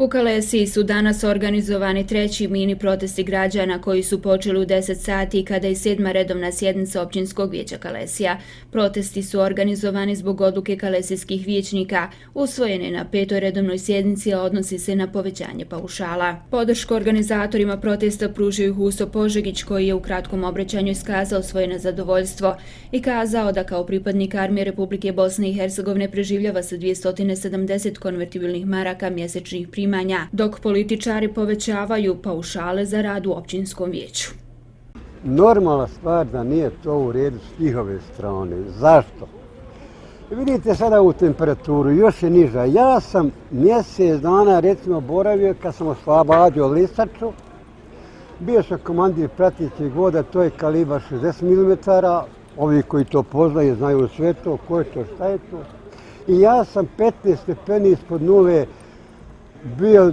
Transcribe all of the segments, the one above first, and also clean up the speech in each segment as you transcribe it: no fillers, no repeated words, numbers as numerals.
U Kalesiji su danas organizovani treći mini protesti građana koji su počeli u 10 sati kada je 7. redovna sjednica općinskog vijeća Kalesija. Protesti su organizovani zbog odluke kalesijskih vijećnika usvojene na 5. redovnoj sjednici, a odnosi se na povećanje paušala. Podršku organizatorima protesta pružio je Huso Požegić, koji je u kratkom obraćanju iskazao svoje nezadovoljstvo i kazao da kao pripadnik armije Republike Bosne i Hercegovine preživljava sa 270 konvertibilnih maraka mjesečnih primanja, dok političari povećavaju paušale za rad u općinskom vijeću. Normalna stvar da nije to u redu s njihove strane. Zašto? Vidite sada u temperaturu, još je niža. Ja sam mjesec dana recimo boravio kad sam oslobađao listaču. Bio sam komandir pratećeg voda, to je kalibar 60 mm. Ovi koji to poznaju znaju sve to, ko je to, šta je to. I ja sam 15 stepeni ispod nule bio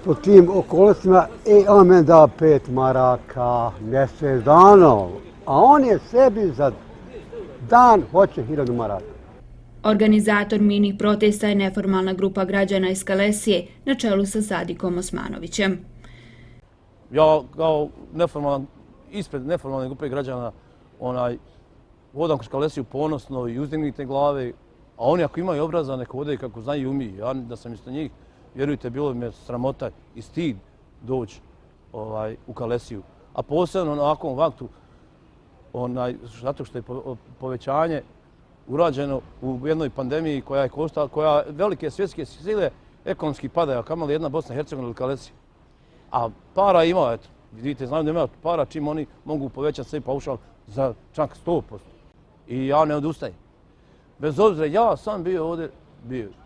po tim okolnostima i on meni dao 5 maraka mjesec dana, a on je sebi za dan hoće 1000 maraka. Organizator mini protesta je neformalna grupa građana iz Kalesije na čelu sa Sadikom Osmanovićem. Ja kao ispred neformalne grupe građana hodam kroz Kalesiju ponosno i uzdignite glave, a oni ako imaju obraza neka vode kako znaju i umiju. Ja da sam isto njih, vjerujte, bilo bi me sramota i stid doći u Kalesiju. A posebno na ovakvom vaktu, zato što je povećanje urađeno u jednoj pandemiji koja je koštala, koja velike svjetske sile ekonomski padaju, a kamali jedna Bosna i Hercegovina ili Kalesija. A para ima, eto, vidite, znaju da ima para čim oni mogu povećati sve paušal za čak 100%. I ja ne odustajem. Bez obzira, ja sam bio ovdje,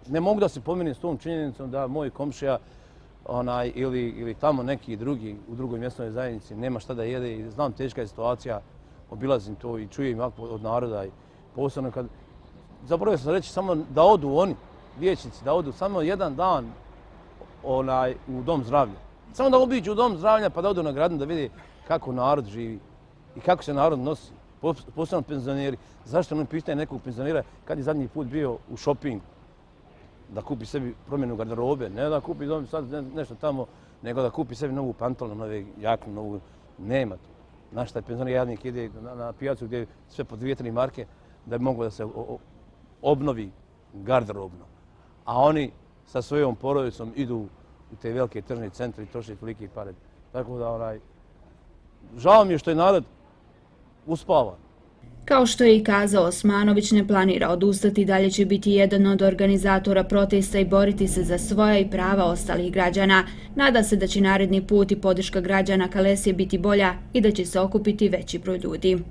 ne mogu da se pomirim s tom činjenicom da moj komšija ili tamo neki drugi u drugoj mjesnoj zajednici nema šta da jede i znam teška je situacija, obilazim to i čujem od naroda i posebno kad zaboravio sam reći samo da odu oni, vijećnici, da odu samo jedan dan u dom zdravlja. Samo da obiđu u dom zdravlja pa da odu na Gradinu da vidi kako narod živi i kako se narod nosi. Posebno penzioneri. Zašto ne pitaju nekog penzionera kad je zadnji put bio u šopingu? Da kupi sebi promjenu garderobe, ne da kupi sad nešto tamo, nego da kupi sebi novu pantalonu, nove jaknu, novu. Nema to. Naš taj penzioner jadnik ide na pijacu gdje je sve po 2-3 marke da bi moglo da se obnovi garderobno. A oni sa svojom porodicom idu u te velike tržne centre i troše tolike pare. Tako da žao mi je što je narod uspavan. Kao što je i kazao Osmanović, ne planira odustati, dalje će biti jedan od organizatora protesta i boriti se za svoja i prava ostalih građana. Nada se da će naredni put i podrška građana Kalesije biti bolja i da će se okupiti veći broj ljudi.